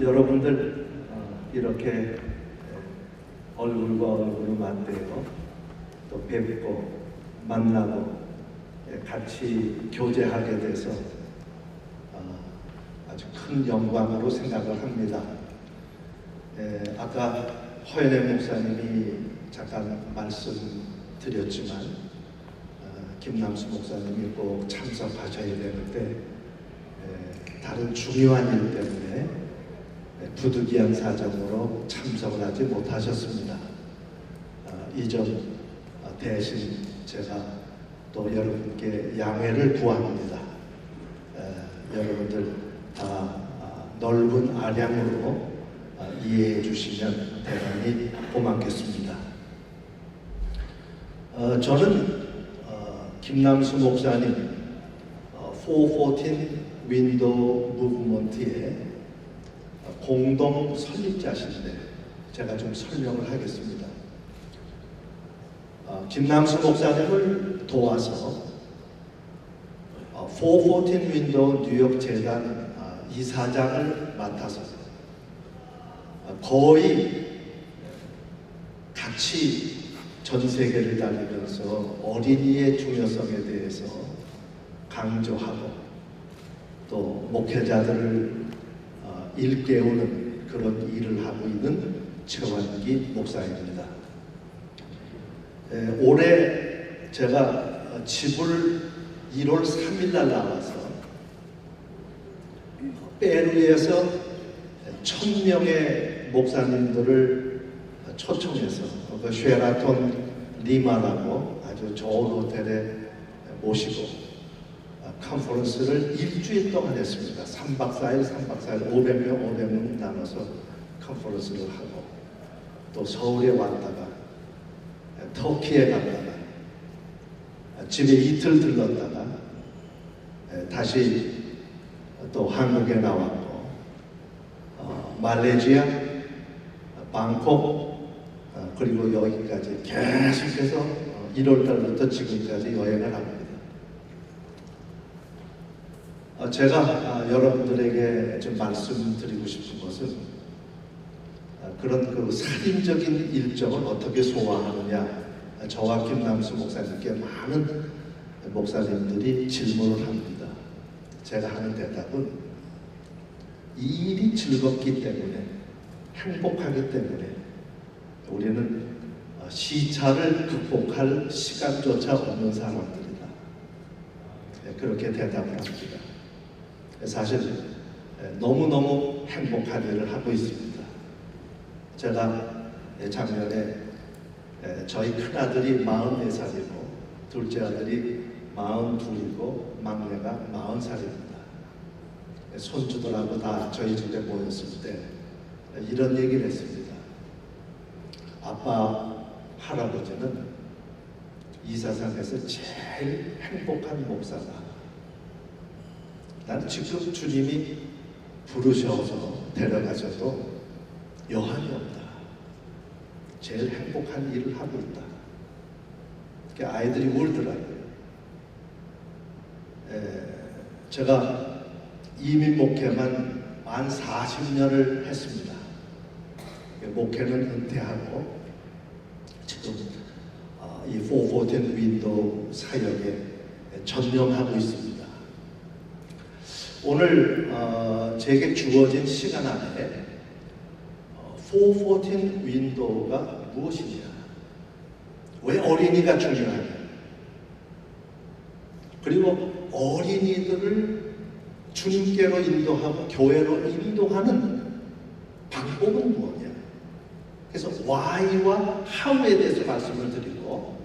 여러분들 이렇게 얼굴과 얼굴을 맞대고 또 뵙고 만나고 같이 교제하게 돼서 아주 큰 영광으로 생각을 합니다. 아까 허연애 목사님이 잠깐 말씀드렸지만 김남수 목사님이 꼭 참석하셔야 되는데 다른 중요한 일 때문에 부득이한 사정으로 참석을 하지 못하셨습니다. 이 점 대신 제가 또 여러분께 양해를 구합니다. 여러분들 다 넓은 아량으로 이해해 주시면 대단히 고맙겠습니다. 저는 김남수 목사님 414 윈도우 무브먼트의 공동 설립자신데 제가 좀 설명을 하겠습니다. 김남수 목사님을 도와서 414 윈도우 뉴욕 재단 이사장을 맡아서 거의 같이 전 세계를 다니면서 어린이의 중요성에 대해서 강조하고 또 목회자들을 일깨우는 그런 일을 하고 있는 최완기 목사입니다. 올해 제가 집을 1월 3일 날 나와서 페루에서 1000명의 목사님들을 초청해서 그 쉐라톤 리마라고 아주 좋은 호텔에 모시고 컨퍼런스를 일주일 동안 했습니다. 3박 4일 500명 나눠서 컨퍼런스를 하고 또 서울에 왔다가 터키에 갔다가 집에 이틀 들렀다가 다시 또 한국에 나왔고 말레이시아, 방콕 그리고 여기까지 계속해서 1월 달부터 지금까지 여행을 합니다. 제가 여러분들에게 좀 말씀드리고 싶은 것은 그런 그 살인적인 일정을 어떻게 소화하느냐, 저와 김남수 목사님께 많은 목사님들이 질문을 합니다. 제가 하는 대답은 이 일이 즐겁기 때문에 행복하기 때문에 우리는 시차를 극복할 시간조차 없는 사람들이다. 그렇게 대답을 합니다. 사실 너무너무 행복한 일을 하고 있습니다. 제가 작년에 저희 큰아들이 44살이고 둘째 아들이 42이고 막내가 40살입니다. 손주들하고 다 저희 집에 모였을 때 이런 얘기를 했습니다. 아빠, 할아버지는 이 세상에서 제일 행복한 목사다. 나는 지금 주님이 부르셔서 데려가셔도 여한이 없다. 제일 행복한 일을 하고 있다. 그러니까 아이들이 울더라고요. 제가 이민 목회만 만 40년을 했습니다. 목회는 은퇴하고 지금 이 414 윈도우 사역에 전념하고 있습니다. 오늘 제게 주어진 시간 안에 414 윈도우가 무엇이냐, 왜 어린이가 중요하냐, 그리고 어린이들을 주님께로 인도하고 교회로 인도하는 방법은 뭐냐. 그래서 why와 how에 대해서 말씀을 드리고,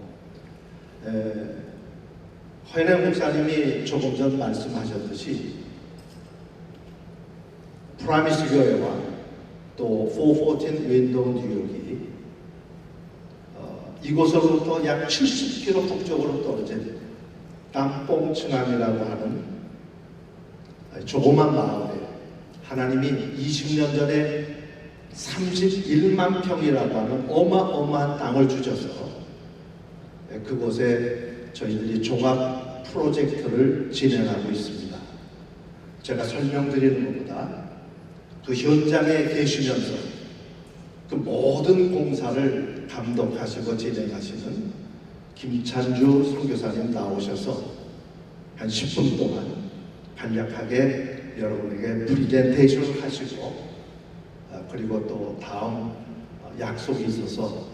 허연애 목사님이 조금 전 말씀하셨듯이 프라미스 교회와 또 414 윈도우 뉴욕이 이곳으로부터 약 70km 북쪽으로 떨어진 땅뽕층암이라고 하는 조그만 마을에 하나님이 20년 전에 31만 평이라고 하는 어마어마한 땅을 주셔서 그곳에 저희들이 종합 프로젝트를 진행하고 있습니다. 제가 설명드리는 것보다 그 현장에 계시면서 그 모든 공사를 감독하시고 진행하시는 김찬주 선교사님 나오셔서 한 10분 동안 간략하게 여러분에게 프리젠테이션을 하시고 그리고 또 다음 약속이 있어서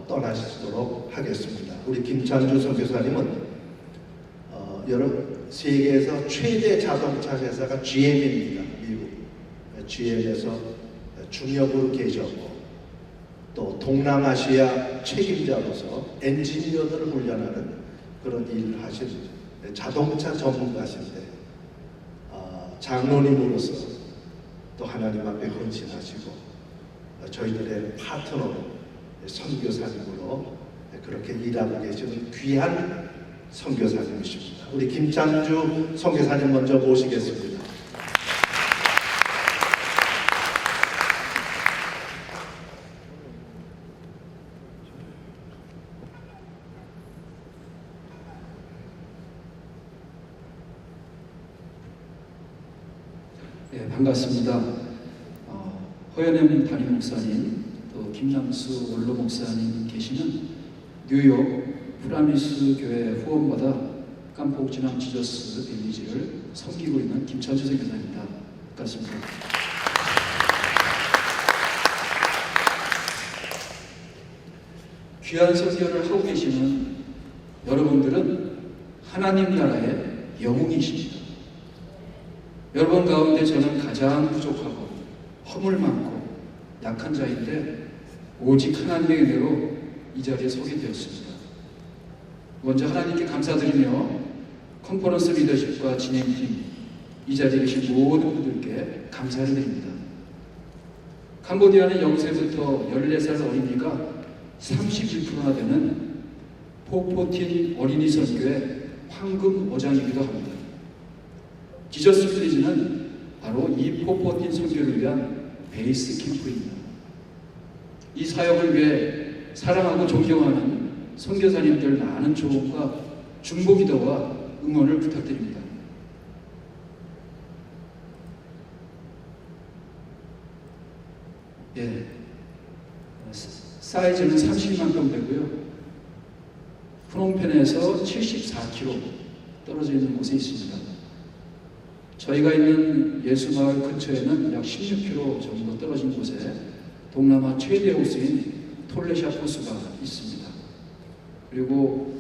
떠나시도록 하겠습니다. 우리 김찬주 선교사님은 세계에서 최대 자동차 회사가 GM입니다. 미국 GM에서 중역으로 계셨고 또 동남아시아 책임자로서 엔지니어들을 훈련하는 그런 일을 하신 자동차 전문가신데 장로님으로서 또 하나님 앞에 헌신하시고 저희들의 파트너로 선교사님으로 그렇게 일하고 계시는 귀한 선교사님이십니다. 우리 김찬주 선교사님 먼저 모시겠습니다. 네, 반갑습니다. 허연엠 담임 목사님, 또 김남수 원로 목사님 계시는 뉴욕 프라미스 교회 후원받아 깜폭진앙 지저스 빌리지를 섬기고 있는 김찬주 선교사입니다. 반갑습니다. 귀한 선교를 하고 계시는 여러분들은 하나님 나라의 영웅이십니다. 여러분 가운데 저는 가장 부족하고 허물 많고 약한 자인데 오직 하나님의 은혜로 이 자리에 서게 되었습니다. 먼저 하나님께 감사드리며 컨퍼런스 리더십과 진행팀, 이 자리에 계신 모든 분들께 감사를 드립니다. 캄보디아는 0세부터 14살 어린이가 31%나 되는 포포틴 어린이 선교의 황금 어장이기도 합니다. 지저스 빌리지는 바로 이 포포틴 선교를 위한 베이스 캠프입니다. 이 사역을 위해 사랑하고 존경하는 선교사님들 많은 조언과 중보기도와 응원을 부탁드립니다. 예, 사이즈는 30만 평 되고요. 프놈펜에서 74km 떨어져 있는 곳에 있습니다. 저희가 있는 예수마을 근처에는 약 16km 정도 떨어진 곳에 동남아 최대 호수인 톨레샤 호수가 있습니다. 그리고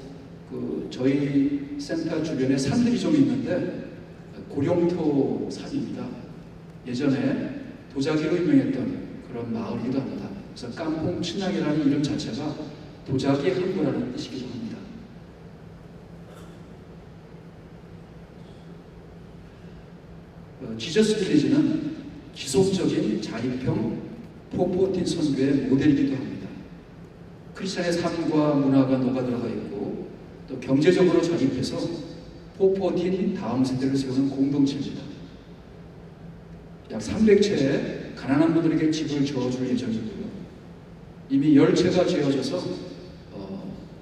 저희 센터 주변에 산들이 좀 있는데 고룡토 산입니다. 예전에 도자기로 유명했던 그런 마을이기도 합니다. 그래서 깜퐁 춘향이라는 이름 자체가 도자기 항구라는 뜻이기도 합니다. 지저스 빌리지는 지속적인 자립형 포포틴 선교의 모델이기도 합니다. 크리스찬의 삶과 문화가 녹아들어가 있고 또 경제적으로 자립해서 포포틴 다음 세대를 세우는 공동체입니다. 약 300채의 가난한 분들에게 집을 지어줄 예정이고요. 이미 10채가 지어져서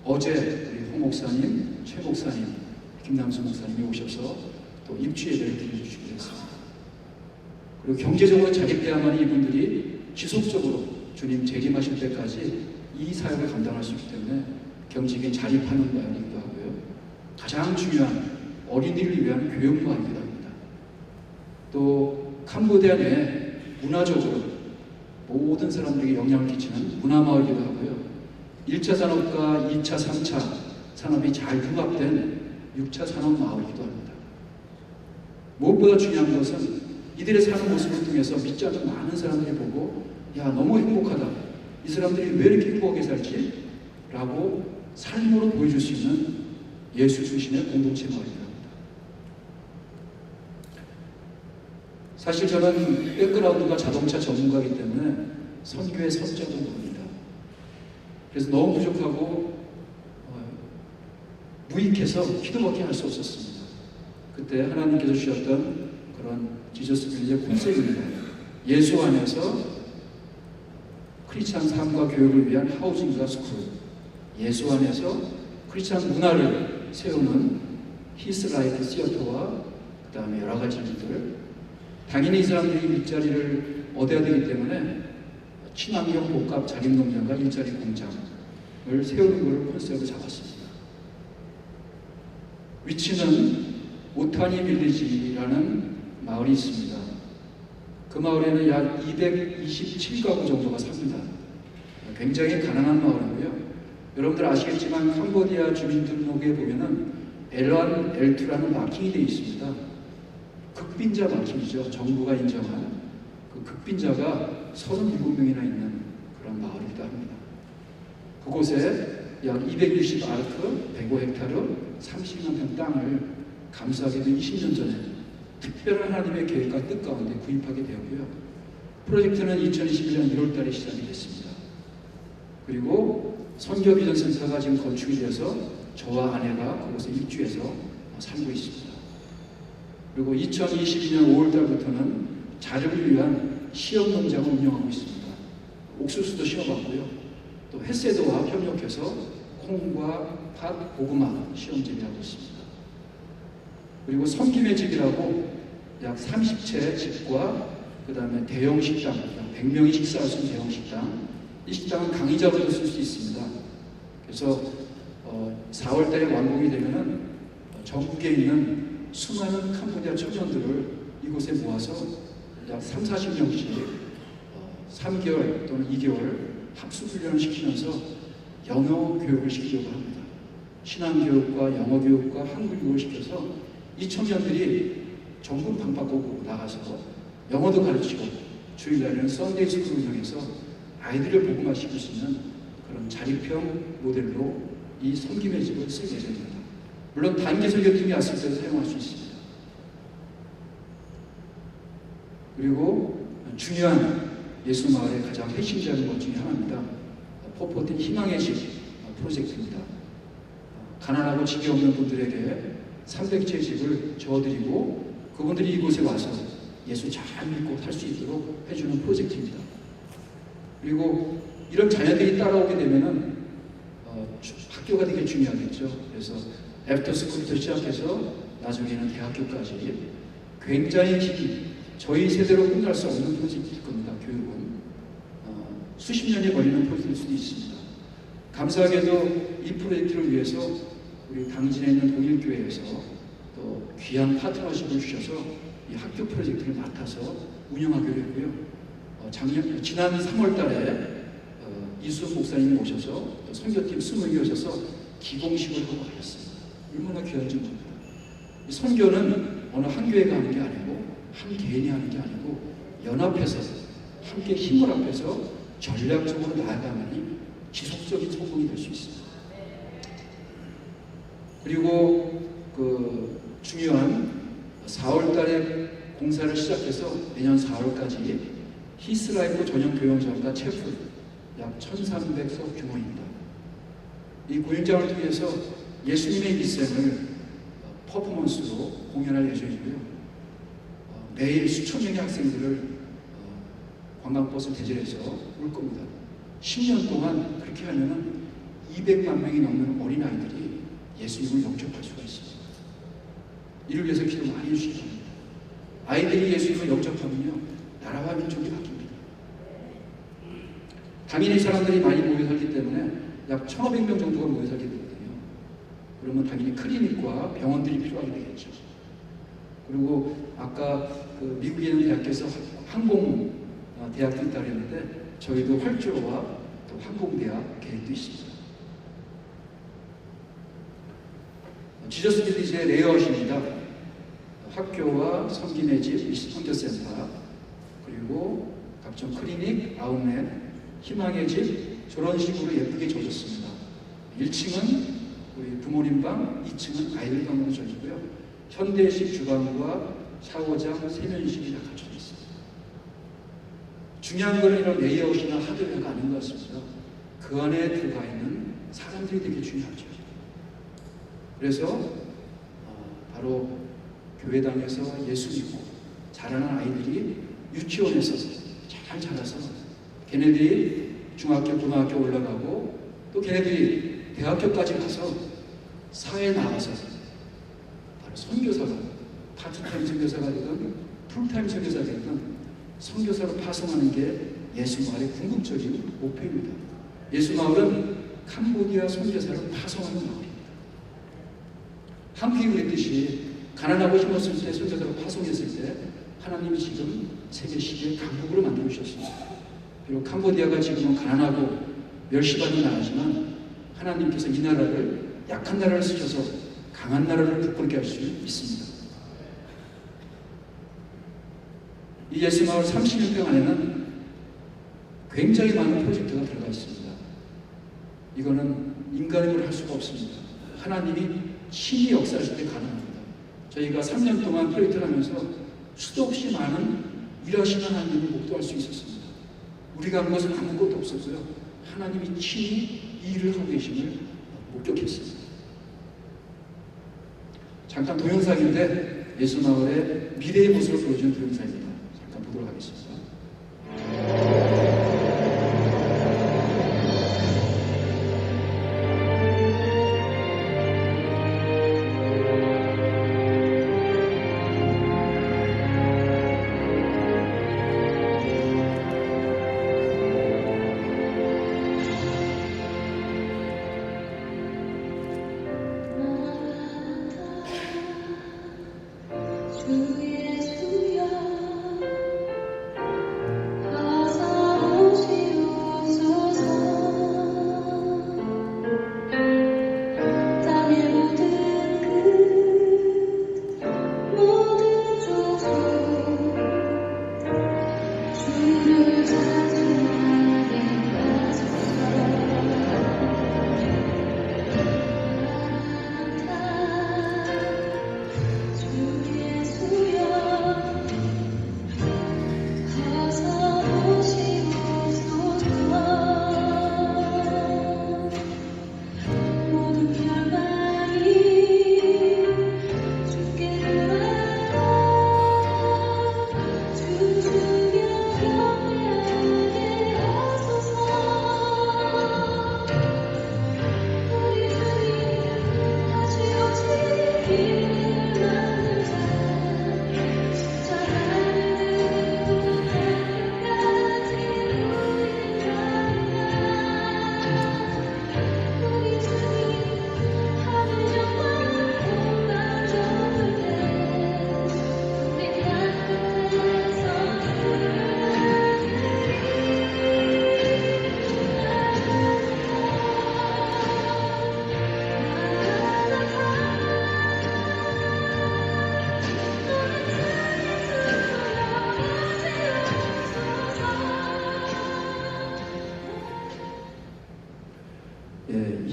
어제 우리 홍 목사님, 최 목사님, 김남수 목사님이 오셔서 또 입주 예배를 드려주시기로 했습니다. 그리고 경제적으로 자립돼야만 이분들이 지속적으로 주님 재림하실 때까지 이 사역을 감당할 수 있기 때문에 경직에 자립하는 마을이기도 하고요. 가장 중요한 어린이를 위한 교육 마을이기도 합니다. 또 캄보디아 내 문화적으로 모든 사람들에게 영향을 끼치는 문화 마을이기도 하고요. 1차 산업과 2차, 3차 산업이 잘 융합된 6차 산업 마을이기도 합니다. 무엇보다 중요한 것은 이들의 사는 모습을 통해서 믿지 않는 많은 사람들이 보고 야 너무 행복하다. 이 사람들이 왜 이렇게 행복하게 살지? 라고 삶으로 보여줄 수 있는 예수 중심의 공동체 마을이랍니다. 사실 저는 백그라운드가 자동차 전문가이기 때문에 선교의 선자도 모릅니다. 그래서 너무 부족하고 무익해서 기도밖에 할 수 없었습니다. 그때 하나님께서 주셨던 그런 지저스 빌리지의 콘셉트입니다. 예수 안에서 크리스찬 삶과 교육을 위한 하우징과 스쿨, 예수 안에서 크리스찬 문화를 세우는 히스라이트 시어터와 그 다음에 여러 가지 일들, 당연히 이 사람들이 일자리를 얻어야 되기 때문에 친환경 복합 자립농장과 일자리 공장을 세우는 것을 컨셉으로 잡았습니다. 위치는 오타니 빌리지라는 마을이 있습니다. 그 마을에는 약 227가구 정도가 삽니다. 굉장히 가난한 마을이고요. 여러분들 아시겠지만 캄보디아 주민등록에 보면은 L1, L2라는 마킹이 되어 있습니다. 극빈자 마킹이죠. 정부가 인정한 그 극빈자가 37명이나 있는 그런 마을이기도 합니다. 그곳에 약 260아르크, 105헥타르, 30만 평 땅을 감사하게도 20년 전에 특별한 하나님의 계획과 뜻 가운데 구입하게 되었고요. 프로젝트는 2021년 1월 달에 시작이 됐습니다. 그리고 선교비전센터가 지금 건축이 되어서 저와 아내가 그곳에 입주해서 살고 있습니다. 그리고 2022년 5월 달부터는 자녀를 위한 시험 농장을 운영하고 있습니다. 옥수수도 심어봤고요. 또 햇세도와 협력해서 콩과 팥, 고구마 시험 재배하고 있습니다. 그리고 섬김의 집이라고 약 30채 집과 그 다음에 대형 식당, 100명이 식사할 수 있는 대형 식당, 이 식당은 강의자로도 쓸 수 있습니다. 그래서 4월 달에 완공이 되면은 전국에 있는 수많은 캄보디아 청년들을 이곳에 모아서 약 3, 40명씩 3개월 또는 2개월 학습훈련을 시키면서 영어 교육을 시키려고 합니다. 신앙교육과 영어 교육과 한글 교육을 시켜서 이 청년들이 전국 방방곡곡 나가서 영어도 가르치고 주일날에는 썬데이 스쿨을 운영해서 아이들을 복음화 시킬 수 있는 그런 자립형 모델로 이 섬김의 집을 쓸 예정입니다. 물론 단기 설교팀이 왔을 때도 사용할 수 있습니다. 그리고 중요한 예수 마을의 가장 핵심적인 것 중에 하나입니다. 포포틴 희망의 집 프로젝트입니다. 가난하고 집이 없는 분들에게 300채 집을 저어드리고 그분들이 이곳에 와서 예수 잘 믿고 살 수 있도록 해주는 프로젝트입니다. 그리고 이런 자녀들이 따라오게 되면은 학교가 되게 중요하겠죠. 그래서 애프터스쿨부터 시작해서 나중에는 대학교까지 굉장히 깊이 저희 세대로 끝날 수 없는 프로젝트일 겁니다. 교육은 수십 년이 걸리는 프로젝트일 수도 있습니다. 감사하게도 이 프로젝트를 위해서 우리 당진에 있는 동일교회에서 또 귀한 파트너십을 주셔서 이 학교 프로젝트를 맡아서 운영하기로 했고요. 지난 3월 달에 이수은 목사님이 오셔서 선교팀 20명이 오셔서 기공식을 하고 가셨습니다. 얼마나 귀한 증거입니다. 이 선교는 어느 한 교회가 하는 게 아니고 한 개인이 하는 게 아니고 연합해서 함께 힘을 합해서 전략적으로 나아가니 지속적인 성공이 될 수 있습니다. 그리고 그 중요한 4월 달에 공사를 시작해서 내년 4월까지 히스라이프 전용 교영장과 채플 약 1,300석 규모입니다. 이 공연장을 통해서 예수님의 일생을 퍼포먼스로 공연할 예정이고요. 매일 수천 명의 학생들을 관광버스 대절해서 올 겁니다. 10년 동안 그렇게 하면은 200만 명이 넘는 어린아이들이 예수님을 영접할 수가 있습니다. 이를 위해서 기도 많이 해주시기 바랍니다. 아이들이 예수님을 영접하면요, 나라와 민족이 바뀝니다. 당연히 사람들이 많이 모여 살기 때문에 약 1,500명 정도가 모여 살게 되거든요. 그러면 당연히 클리닉과 병원들이 필요하게 되겠죠. 그리고 아까 그 미국에 있는 대학교에서 항공대학도 있다고 했는데 저희도 활주로와 또 항공대학 계획도 있습니다. 지저스 빌리지의 레이아웃입니다. 학교와 섬김의 집, 선교센터, 그리고 각종 클리닉, 아웃렛, 희망의 집, 저런 식으로 예쁘게 져줬습니다. 1층은 우리 부모님 방, 2층은 아이들 방으로 져주고요. 현대식 주방과 샤워장, 세면실이 다 갖춰져 있습니다. 중요한 것은 이런 레이아웃이나 하드웨어가 아닌 것 같습니다. 그 안에 들어가 있는 사람들이 되게 중요하죠. 그래서 바로 교회당에서 예수 믿고 자라는 아이들이 유치원에서 잘 자라서 걔네들이 중학교, 고등학교 올라가고 또 걔네들이 대학교까지 가서 사회에 나와서 바로 선교사가 파트타임 선교사가 되든 풀타임 선교사가 되든 선교사로 파송하는 게 예수마을의 궁극적인 목표입니다. 예수마을은 캄보디아 선교사를 파송하는 마을입니다. 한국이 그랬듯이 가난하고 힘없을 때 선교사로 파송했을 때 하나님이 지금 세계 시대의 강국으로 만들어 주셨습니다. 비록 캄보디아가 지금은 가난하고 멸시받는 나라지만 하나님께서 이 나라를 약한 나라를 쓰셔서 강한 나라를 부끄럽게 할 수 있습니다. 이 예수마을 30년평 안에는 굉장히 많은 프로젝트가 들어가 있습니다. 이거는 인간으로 할 수가 없습니다. 하나님이 신이 역사하실 때 가능합니다. 저희가 3년 동안 프로젝트를 하면서 수도 없이 많은 일하시는 하나님을 목도할 수 있었습니다. 우리가 한 것은 아무것도 없었고요. 하나님이 친히 이 일을 하고 계심을 목격했습니다. 잠깐 동영상인데 예수마을의 미래의 모습을 보여주는 동영상입니다. 잠깐 보도록 하겠습니다.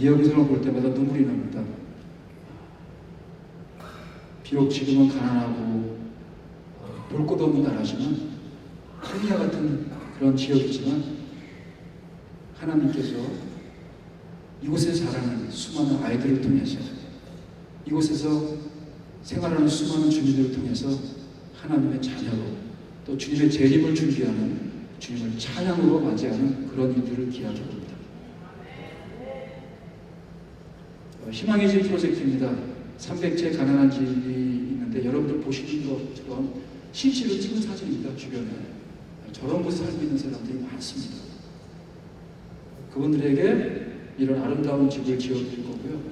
이 영상을 볼 때마다 눈물이 납니다. 비록 지금은 가난하고 볼 것 없는 나라지만 케냐 같은 그런 지역이지만 하나님께서 이곳에 자라는 수많은 아이들을 통해서 이곳에서 생활하는 수많은 주민들을 통해서 하나님의 자녀로 또 주님의 재림을 준비하는 주님을 찬양으로 맞이하는 그런 일들을 기약해 봅니다. 희망의 집 프로젝트입니다. 300채 가난한 집이 있는데 여러분들 보시는 것처럼 실제로 찍은 사진입니다. 주변에 저런 곳에 살고 있는 사람들이 많습니다. 그분들에게 이런 아름다운 집을 지어드릴 거고요.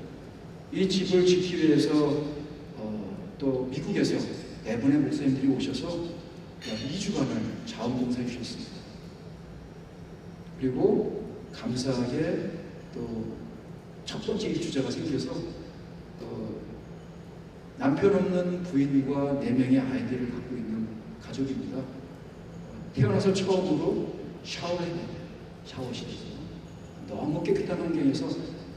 이 집을 짓기 위해서 또 미국에서 4분의 목사님들이 오셔서 2주간을 자원봉사해 주셨습니다. 그리고 감사하게 또 첫 번째 입주자가 생겨서 남편 없는 부인과 4명의 아이들을 갖고 있는 가족입니다. 태어나서 처음으로 샤워를 했는데 샤워실에서 너무 깨끗한 환경에서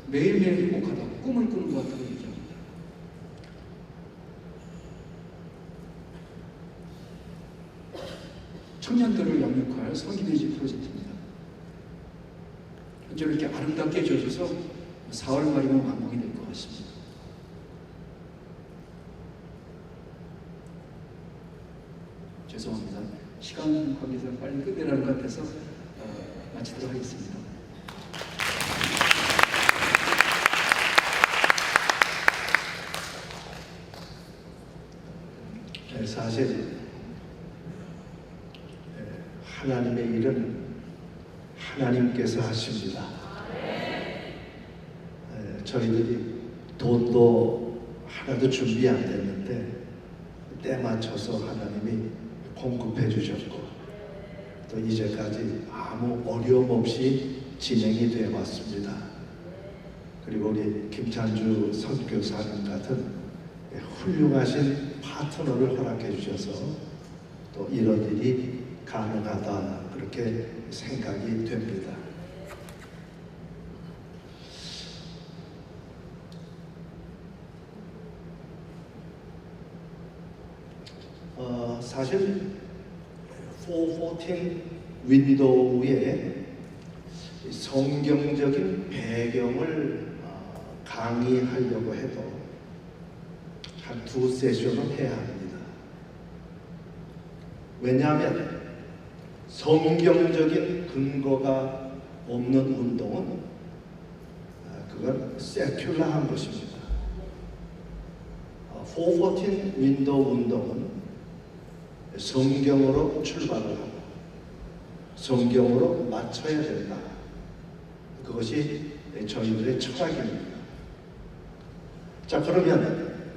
매일매일 행복하다고 꿈을 꾸는 것 같다고 얘기합니다. 청년들을 양육할 성기대 집 프로젝트입니다. 현재 이렇게 아름답게 지어져서 4월 말이면 완공이 될 것 같습니다. 죄송합니다. 시간 관계상 빨리 끝내라는 것 같아서 마치도록 하겠습니다. 네, 사실 하나님의 일은 하나님께서 하십니다. 저희들이 돈도 하나도 준비 안 됐는데 때 맞춰서 하나님이 공급해 주셨고 또 이제까지 아무 어려움 없이 진행이 되어 왔습니다. 그리고 우리 김찬주 선교사님 같은 훌륭하신 파트너를 허락해 주셔서 또 이런 일이 가능하다 그렇게 생각이 됩니다. 사실 414 윈도우의 성경적인 배경을 강의하려고 해도 한 2세션은 해야 합니다. 왜냐하면 성경적인 근거가 없는 운동은 그건 세큘러한 것입니다. 414 윈도우 운동은 성경으로 출발을 하고 성경으로 맞춰야 된다. 그것이 저희들의 철학입니다. 자, 그러면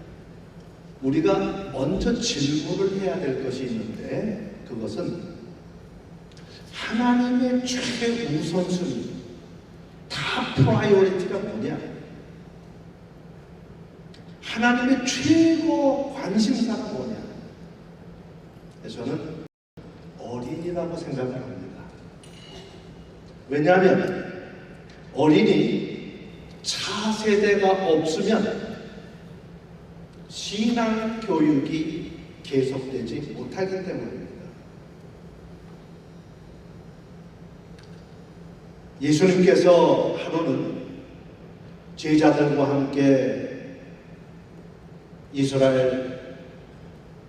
우리가 먼저 질문을 해야 될 것이 있는데 그것은 하나님의 최우선순위, 탑 프라이오리티가 뭐냐? 하나님의 최고 관심사가 뭐냐? 저는 어린이라고 생각을 합니다. 왜냐하면 어린이 차세대가 없으면 신앙 교육이 계속되지 못하기 때문입니다. 예수님께서 하루는 제자들과 함께 이스라엘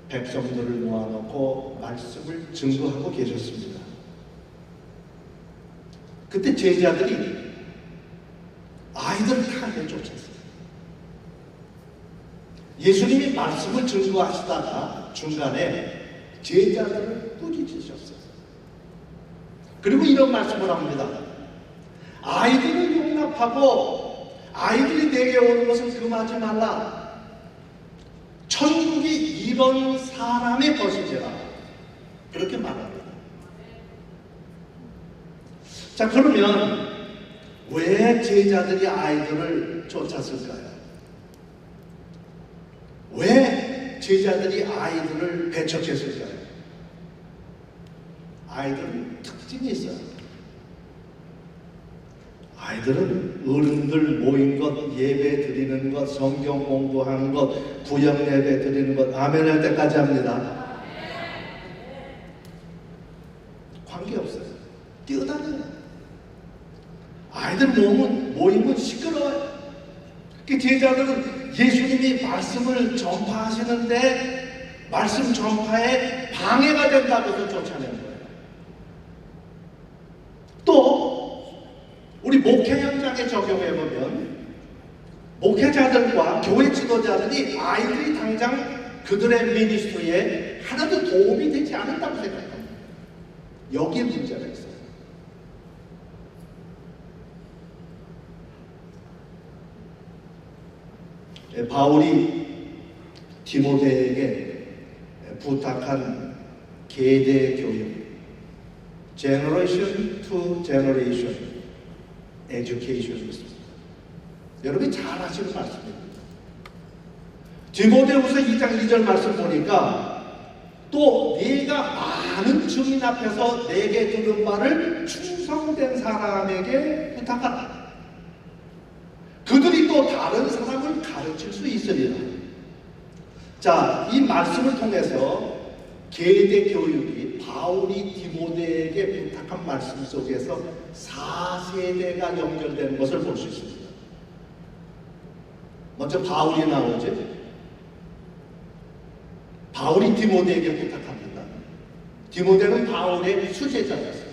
백성들을 모아놓고 말씀을 증거하고 계셨습니다. 그때 제자들이 아이들을 다 내쫓았어요. 예수님이 말씀을 증거하시다가 중간에 제자들을 꾸짖으셨어요. 그리고 이런 말씀을 합니다. 아이들을 용납하고 아이들이 내게 오는 것을 금하지 말라. 천국이 이런 사람의 것이니라. 그렇게 말합니다. 자, 그러면 왜 제자들이 아이들을 쫓았을까요? 왜 제자들이 아이들을 배척했을까요? 아이들은 특징이 있어요. 아이들은 어른들 모인 것, 예배 드리는 것, 성경 공부하는 것, 구역 예배 드리는 것, 아멘 할 때까지 합니다. 관계없어요. 뛰어다녀요. 아이들 모이면 시끄러워요. 그 제자들은 예수님이 말씀을 전파하시는데 말씀 전파에 방해가 된다고 해서 쫓아낸 거예요. 또 우리 목회 현장에 적용해보면 목회자들과 교회 지도자들이 아이들이 당장 그들의 미니스트리에 하나도 도움이 되지 않는다고 생각합니다. 여기에 문제가 있어요. 바울이 디모데에게 부탁한 계대 교육, Generation to Generation Education이 있습니다. 여러분이 잘 아시는 말씀입니다. 디모데후서 2장 2절 말씀 보니까 또 네가 많은 증인 앞에서 내게 들은 바를 충성된 사람에게 부탁하라. 그들이 또 다른 사람을 가르칠 수 있으리라. 자, 이 말씀을 통해서 계대 교육이 바울이 디모데에게 부탁한 말씀 속에서 4세대가 연결되는 것을 볼 수 있습니다. 먼저 바울이 나오죠. 바울이 디모데에게 부탁합니다. 디모데는 바울의 수제자였어요.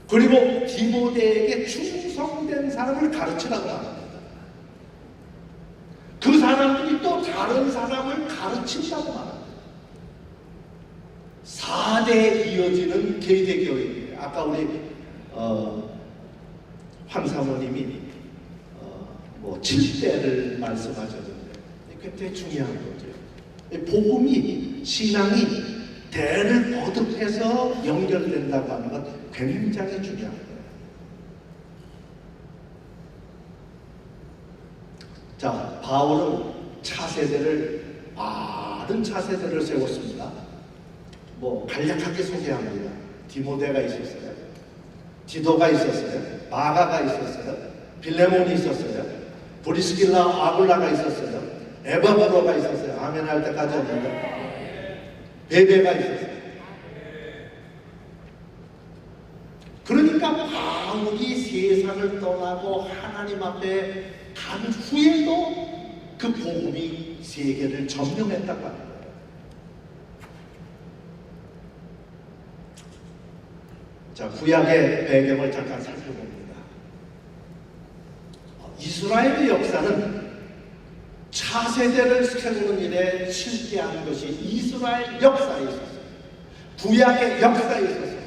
그리고 디모데에게 충성된 사람을 가르치라고 합니다. 그 사람들이 또 다른 사람을 가르친다고 말합니다. 4대 이어지는 계대 교회예요. 아까 우리 황 사모님이 뭐 7대를 말씀하셨는데 굉장히 중요한 거죠. 복음이 신앙이 대를 거듭해서 연결된다고 하는 건 굉장히 중요한 거예요. 자, 바울은 많은 차세대를 세웠습니다. 뭐 간략하게 소개합니다. 디모데가 있었어요. 디도가 있었어요. 마가가 있었어요. 빌레몬이 있었어요. 브리스길라 아굴라가 있었어요. 에바브로가 있었어요. 아멘 할 때까지 했는데 베베가 있었어요. 그러니까 바울이 세상을 떠나고 하나님 앞에 간 후에도 그 복음이 세계를 점령했다고 하는 거예요. 자, 구약의 배경을 잠깐 살펴봅니다. 이스라엘의 역사는 차세대를 세우는 일에 실패한 것이 이스라엘 역사에 있었어요. 구약의 역사에 있었어요.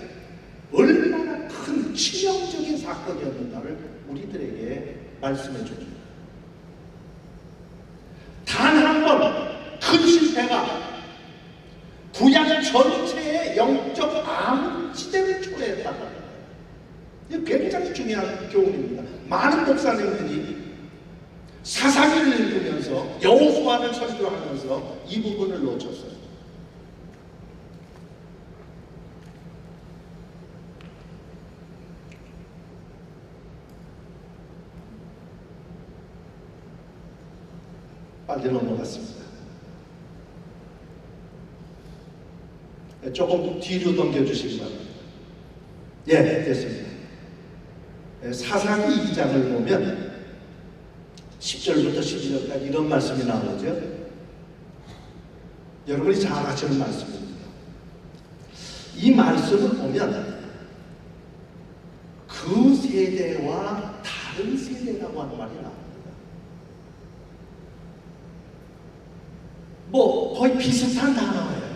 얼마나 큰 치명적인 사건이었는가를 우리들에게 말씀해 줍니다. 단 한 번 큰 실패가 구약 전체의 영적 암흑지대를 초래했다고 합니다. 이게 굉장히 중요한 교훈입니다. 많은 목사님들이 사사기를 읽으면서 여호수아를 설교하면서 이 부분을 놓쳤어요. 빨리 넘어갔습니다. 조금 뒤로 넘겨주시기 바랍니다. 예, 됐습니다. 사사기 2장을 보면 10절부터 12절까지 이런 말씀이 나오죠. 여러분이 잘 아시는 말씀입니다. 이 말씀을 보면 그 세대와 다른 세대라고 하는 말이 나옵니다. 뭐 거의 비슷한 단어예요.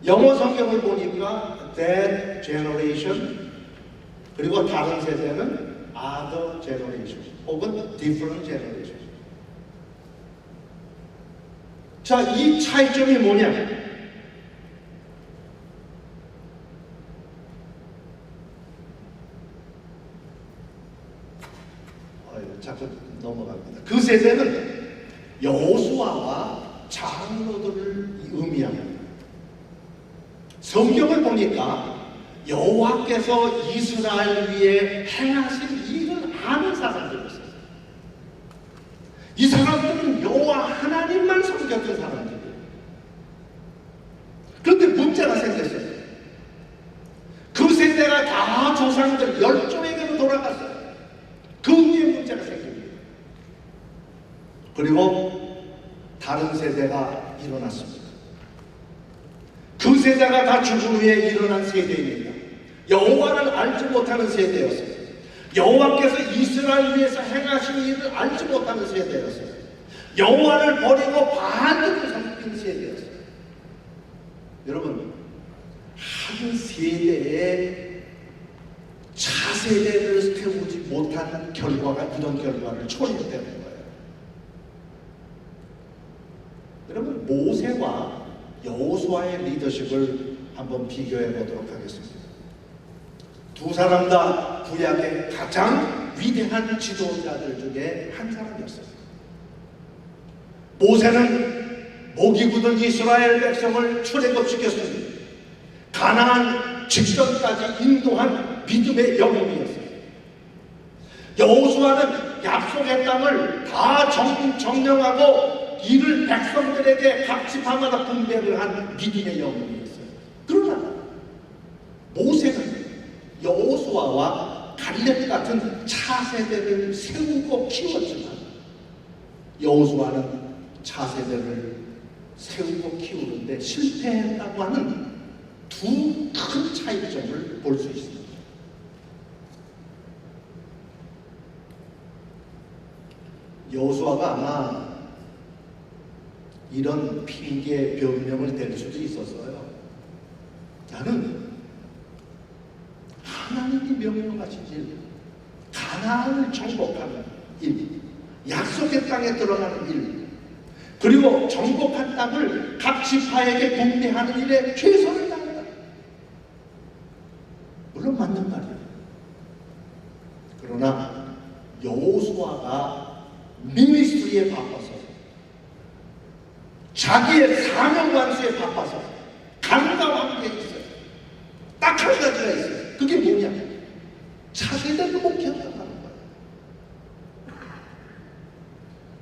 영어 성경을 보니까 that generation, 그리고 다른 세대는 other generation 혹은 different generation. 자, 이 차이점이 뭐냐? 자꾸 넘어갑니다. 그 세대는 여호수아와 장로들을 의미합니다. 성경을 보니까 여호와께서 이스라엘 위에 행하신 일을 아는 사람들이었어요. 이 사람들은 여호와 하나님만 섬겼던 사람들이에요. 그런데 문제가 생겼어요. 그 세대가 다 조상들 열조에게로 돌아갔어요. 그 후에 문제가 생깁니다. 그리고 다른 세대가 일어났습니다. 그 세대가 다 죽은 후에 일어난 세대입니다. 여호와를 알지 못하는 세대였어요. 여호와께서 이스라엘 위해서 행하신 일을 알지 못하는 세대였어요. 여호와를 버리고 바알들을 섬긴 세대였어요. 여러분, 한 세대의 차세대를 세우지 못한 결과가 이런 결과를 초래했다는 거예요. 여러분, 모세와 여호수아의 리더십을 한번 비교해 보도록 하겠습니다. 두 사람 다 구약의 가장 위대한 지도자들 중에 한 사람이었어요. 모세는 목이 굳은 이스라엘 백성을 출애굽시켰습니다. 가나안 직전까지 인도한 믿음의 영웅이었어요. 여호수아는 약속의 땅을 다 점령하고 이를 백성들에게 각 지파마다 분배를 한 믿음의 영웅이었어요. 그러나 모세는 여호수아와 갈렙 같은 차세대를 세우고 키웠지만 여호수아는 차세대를 세우고 키우는데 실패했다고 하는 두 큰 차이점을 볼 수 있습니다. 여호수아가 아마 이런 핑계 변명을 댈 수도 있었어요. 나는 하나님이 명령하신 일, 가나안을 정복하는 일, 약속의 땅에 들어가는 일, 그리고 정복한 땅을 각 지파에게 분배하는 일에 최선을 다한다. 물론 맞는 말이에요. 그러나 여호수아가 미니스트리에 바빠서, 자기의 사명 완수에 바빠서 간과한 게 있어요. 딱 한 가지가 있어요. 그게 뭐냐? 차세대를 못 키웠다는 거예요.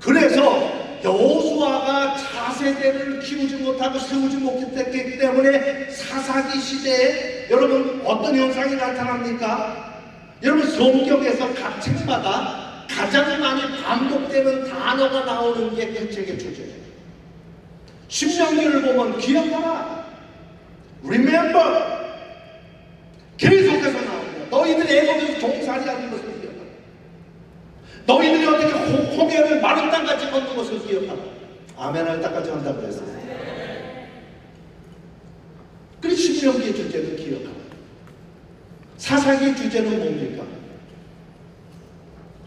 그래서 여호수아가 차세대를 키우지 못하고 세우지 못했기 때문에 사사기 시대에 여러분 어떤 현상이 나타납니까? 여러분 성경에서 각 책마다 가장 많이 반복되는 단어가 나오는 게 그 책의 주제예요. 신명기를 보면 기억하라, remember, 계속해서 나옵니다. 너희들이 애굽에서 종살이하는 것을 기억하라. 너희들이 어떻게 홍해를 마른 땅같이 걷는 것을 기억하라. 아멘 할 때까지 한다고 그랬어요. 그리고 신명기의 주제는 기억하라. 사사기의 주제는 뭡니까?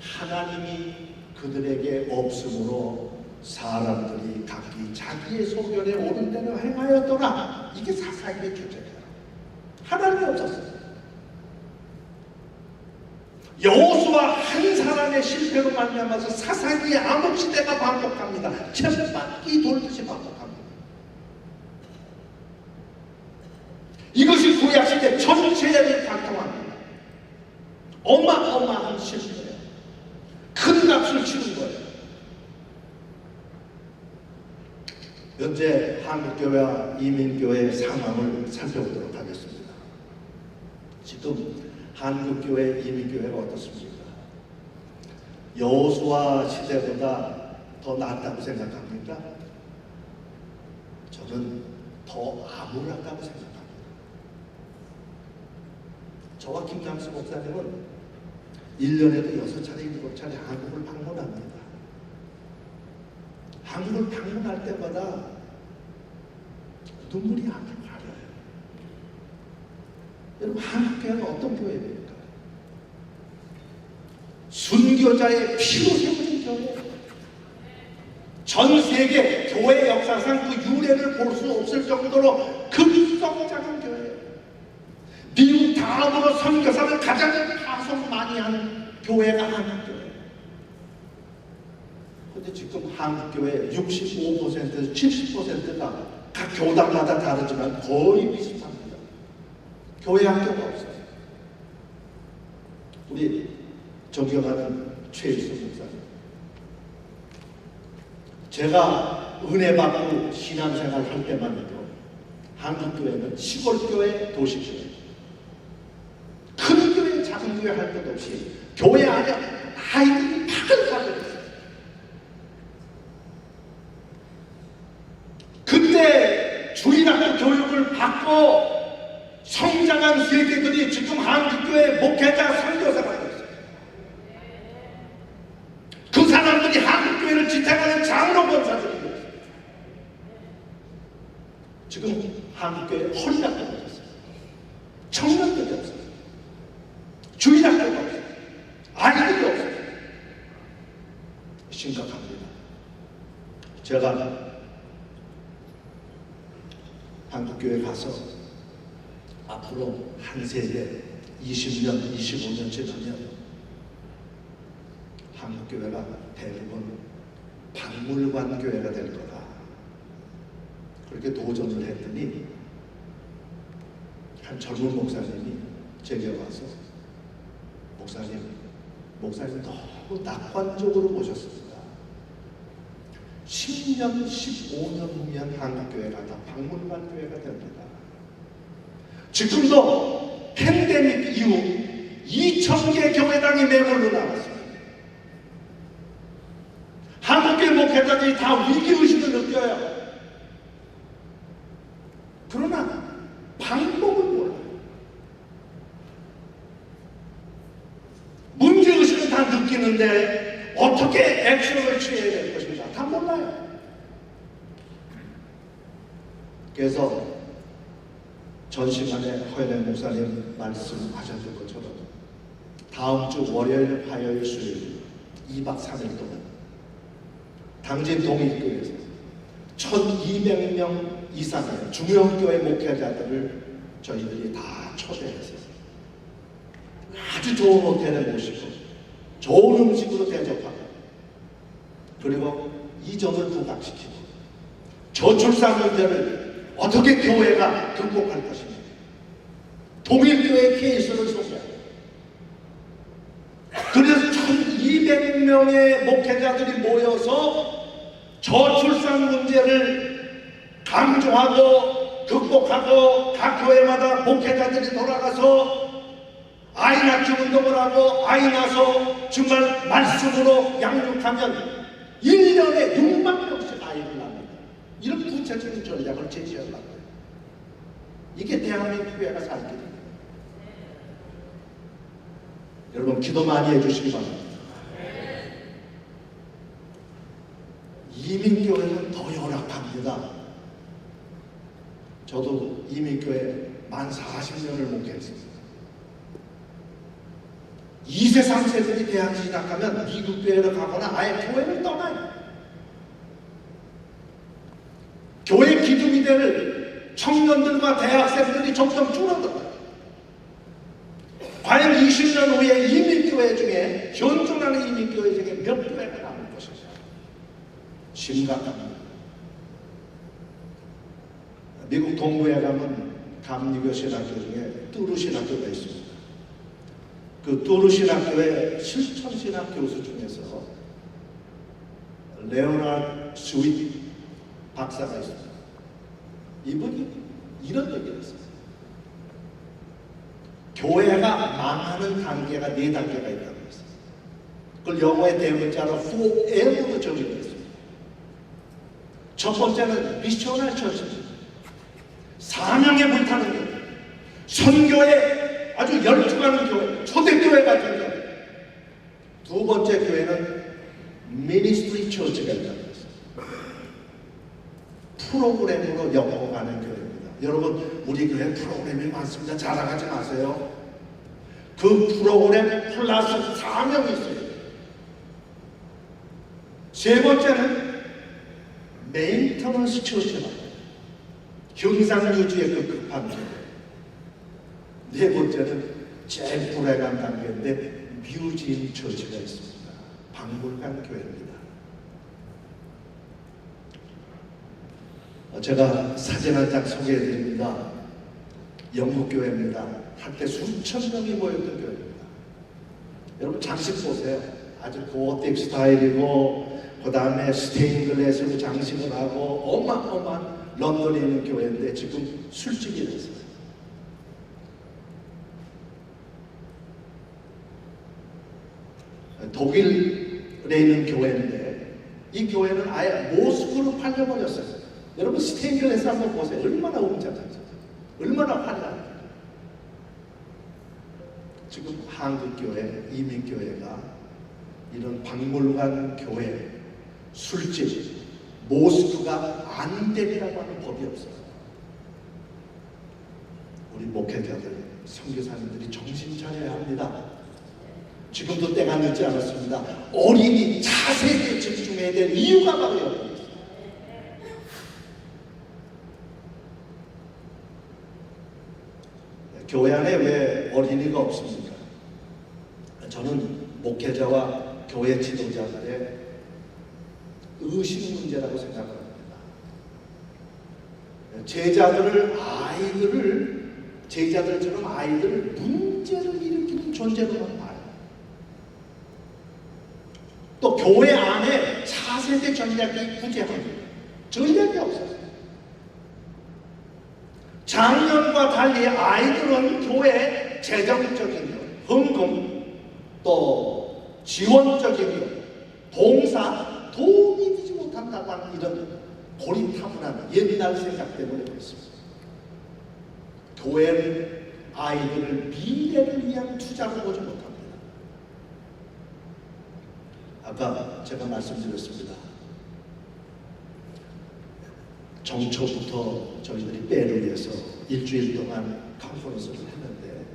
하나님이 그들에게 없으므로 사람들이 각기 자기의 소견에 옳은 대로 행하였더라. 이게 사사기의 주제예요. 하나님이 없었어요. 여호수아 한 사람의 실패로 말미암아서 사사기의 암흑 시대가 반복합니다. 쳇바퀴 돌듯이 반복합니다. 이것이 구약 시대 전체를 관통합니다. 어마어마한 실패예요. 큰 값을 치는 거예요. 현재 한국교회와 이민교회의 상황을 살펴보도록 하겠습니다. 지금 한국교회, 이민교회가 어떻습니까? 여호수아 시대보다 더 낫다고 생각합니까? 저는 더 암울하다고 생각합니다. 저와 김남수 목사님은 1년에도 6차례, 7차례 한국을 방문합니다. 한국을 방문할 때마다 눈물이 하늘 가려요. 여러분, 한국교회는 어떤 교회입니까? 순교자의 피로 세워진 교회예요. 전 세계 교회 역사상 그 유래를 볼 수 없을 정도로 급성장한 교회예요. 미국 다음으로 선교사를 가장 파송 많이 한 교회가 한국교회예요. 근데 지금 한국교회 65%에서 70%가 각 교단마다 다르지만 거의 비슷합니다. 교회 학교가 없어요. 우리 존경하는 최일수 목사님, 제가 은혜 받고 신앙생활 할 때만 해도 한국교회는 시골교회, 도시교회, 큰 교회, 작은 교회 할 것 없이 교회 안에 아이들이 파글파글했어요. 그때 주일학교 교육을 받고 성장한 세대들이 지금 한국교회 목회자, 선교사가 되었어요. 그 사람들이 한국교회를 지탱하는 장로 권사들이 되었어요. 지금 한국교회 허리가 떨어졌어요. 청년들이 없어요. 주일학교가 없어요. 아이들이 없어요. 심각합니다. 제가 한국교회 가서 앞으로 한 세대 20년, 25년 지나면 한국교회가 대부분 박물관 교회가 될 거다. 그렇게 도전을 했더니 한 젊은 목사님이 제게 와서 목사님 너무 낙관적으로 보셨습니다. 10년, 15년 후면 한국교회가 다 박물관 교회가 됩니다. 지금도 팬데믹 이후 2,000개 교회당이 매물로 나왔습니다. 한국교회 목회자들이 다 위기의식을 느껴요. 그러나 방법을 몰라요. 문제의식은 다 느끼는데 어떻게 액션을 취해야 될 것인가 다 몰라요. 그래서 전 시간에 허연의 목사님 말씀하셨던 것처럼 다음 주 월요일, 화요일, 수요일 2박 3일 동안 당진 동일교회에서 1200명 이상의 중형교회 목회자들을 저희들이 다 초대해서 아주 좋은 호텔에 모시고 좋은 음식으로 대접하고 그리고 이점을 부각시키고 저출산 문제를 어떻게 교회가 극복할 것인가 동일교회 케이스를 소개하고 그래서 1200명의 목회자들이 모여서 저출산 문제를 강조하고 극복하고 각 교회마다 목회자들이 돌아가서 아이 낳기 운동을 하고 아이 낳아서 정말 말씀으로 양육하면 1년에 6만 명씩 아이를 낳습니다. 이런 구체적인 전략을 제시하려고 해요. 이게 대한민국 교회가 살 길입니다. 여러분 기도 많이 해주시기 바랍니다. 이민교회는 더 열악합니다. 저도 이민교회 만 40년을 목회했습니다. 2세, 3세들이 대학 진학하면 미국 교회를 가거나 아예 교회를 떠나요. 교회 기둥이 될 청년들과 대학생들이 점점 줄어들어요. 과연 20년 후에 이민교회 중에 현존하는 이민교회 중에 몇 교회가 남을 것인가? 심각합니다. 미국 동부에 가면 감리교 신학교 중에 뚜르 신학교가 있습니다. 그 뚜르 신학교의 실천 신학 교수 중에서 레오나르드 스윗 박사가 있습니다. 이분이 이런 얘기를 했어요. 교회가 망하는 단계가 4단계가 있다고 했어요. 그걸 영어의 대문자로 forever로 정의를 했습니다. 첫 번째는 미셔널 처치입니다. 사명에 불타는 교회, 선교에 아주 열중하는 교회, 초대교회 같은 교회. 두 번째 교회는 미니스트리 처치가 있다고 했어요. 프로그램으로 엮어가는 교회입니다. 여러분 우리 교회 프로그램이 많습니다. 자랑하지 마세요. 그 프로그램 플러스 사명이 있어요. 세 번째는 메인터넌스 처치입니다. 형상 유지에 급급한 교회. 네 번째는 제일 불행한 단계인데 뮤지엄 처치가 있습니다. 박물관 교회입니다. 제가 사진 한 장 소개해드립니다. 영국교회입니다. 한때 수천 명이 모였던 교회입니다. 여러분 장식 보세요. 아주 고딕 스타일이고 그 다음에 스테인글라스로 장식을 하고 어마어마한 런던에 있는 교회인데 지금 술집이 됐어요. 독일에 있는 교회인데 이 교회는 아예 모스크로 팔려버렸어요. 여러분 스테인글라스 한번 보세요. 얼마나 웅장하죠. 얼마나 화려합니까. 지금 한국교회, 이민교회가 이런 박물관 교회, 술집, 모스크가 안 되리라고 하는 법이 없어요. 우리 목회자들, 선교사님들이 정신 차려야 합니다. 지금도 때가 늦지 않았습니다. 어린이 차세대에 집중해야 될 이유가 바로 여기 있어요. 교회 안에 왜 어린이가 없습니까? 저는 목회자와 교회 지도자들의 의식 문제라고 생각합니다. 제자들처럼 아이들을 문제를 일으키는 존재로만 봐요. 또 교회 안에 차세대 전략이 부재합니다. 전략이 없어요. 작년과 달리 아이들은 교회 재정적인 헌금 또 지원적인 봉사 도움이 되지 못한다고 하는 이런 고리타분한 옛날 생각 때문에 그렇습니다. 교회는 아이들을 미래를 위한 투자로 보지 못합니다. 아까 제가 말씀드렸습니다. 정초부터 저희들이 페루에서 일주일 동안 컨퍼런스를 했는데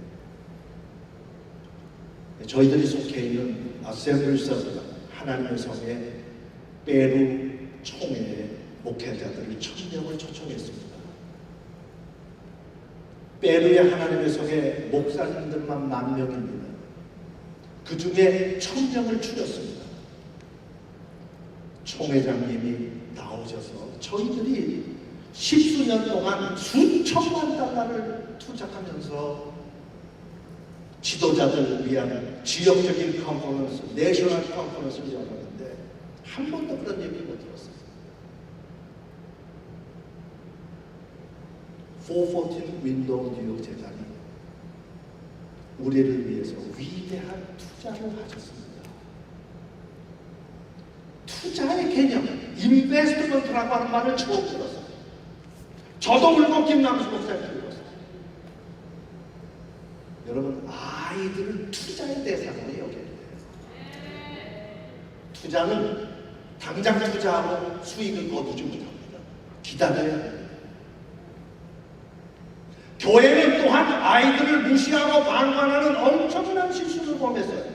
저희들이 속해 있는 아셈블리스 하나님의 성의 페루 총회의 목회자들을 1000명을 초청했습니다. 페루의 하나님의 성의 목사님들만 10,000명입니다. 그 중에 1000명을 추렸습니다. 총회장님이 나오셔서 저희들이 10수년 동안 수천만 달러를 투자하면서 지도자들을 위한 지역적인 컨퍼런스, 내셔널 컨퍼런스를 열었는데 한 번도 그런 얘기 못 들었어요. 414 윈도우 뉴욕 재단이 우리를 위해서 위대한 투자를 하셨습니다. 투자의 개념, 인베스트먼트라고 하는 말을 처음 들었어요. 저도 울고 김남수 목사님도 울었어요. 여러분, 아이들은 투자의 대상으로 여겨야 돼요. 투자는 당장 투자하고 수익을 거두지 못합니다. 기다려야 돼요. 교회는 또한 아이들을 무시하고 방관하는 엄청난 실수를 범했어요.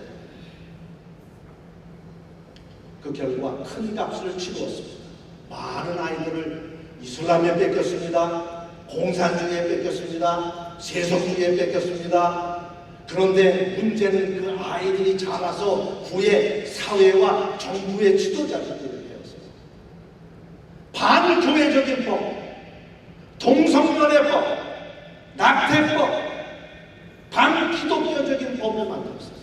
그 결과 큰 값을 치루었습니다. 많은 아이들을 이슬람에 뺏겼습니다. 공산주의에 뺏겼습니다. 세속주의에 뺏겼습니다. 그런데 문제는 그 아이들이 자라서 후에 사회와 정부의 지도자들이 되었어요. 반교회적인 법, 동성연애법, 낙태법, 반기독교적인 법을 만들었어요.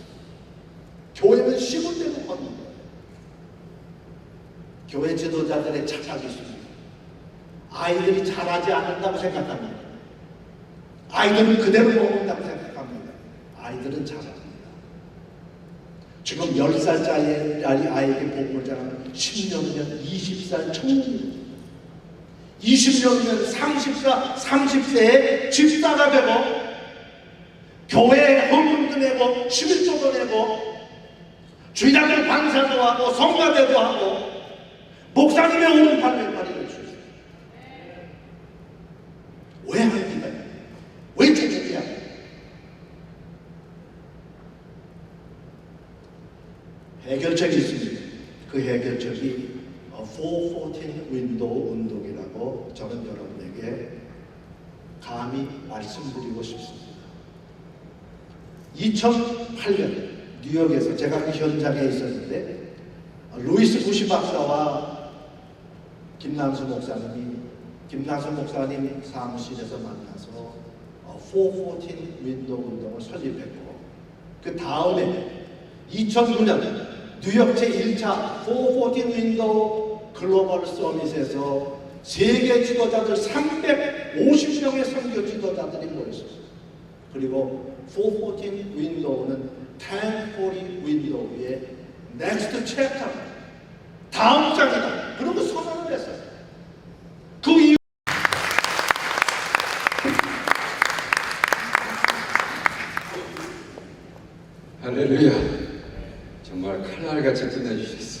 교회는 시골대로 걷는 거예요. 교회 지도자들의 착각이 있습니다. 아이들이 자라지 않는다고 생각합니다. 아이들은 그대로 먹는다고 생각합니다. 아이들은 자랍니다. 지금 10살짜리 아이에게 복음을 전하는 10년이면 20살 청년입니다. 20년이면 30세에 집사가 되고 교회에 헌금도 내고 11조도 내고 주일학교 강사도 하고 성가대도 하고 목사님의 오른팔 왼팔이 될 수 있어요. 왜 합니까? 왜 죄책이야? 해결책이 있습니다. 그 해결책이 414 윈도우 운동이라고 저는 여러분에게 감히 말씀드리고 싶습니다. 2008년 뉴욕에서 제가 그 현장에 있었는데 루이스 부시 박사와 김남수 목사님 사무실에서 만나서 414 윈도우 운동을 설립했고 그 다음에 2009년 뉴욕 제1차 414 윈도우 글로벌 서밋에서 세계 지도자들 350명의 선교 지도자들이 모였습니다. 그리고 414 윈도우는 1040 윈도우의 넥스트 챕터 다음 장이다. 그리고 선언을 했어요. 그 이유 할렐루야. 정말 칼날같이 끝내주셨습니다.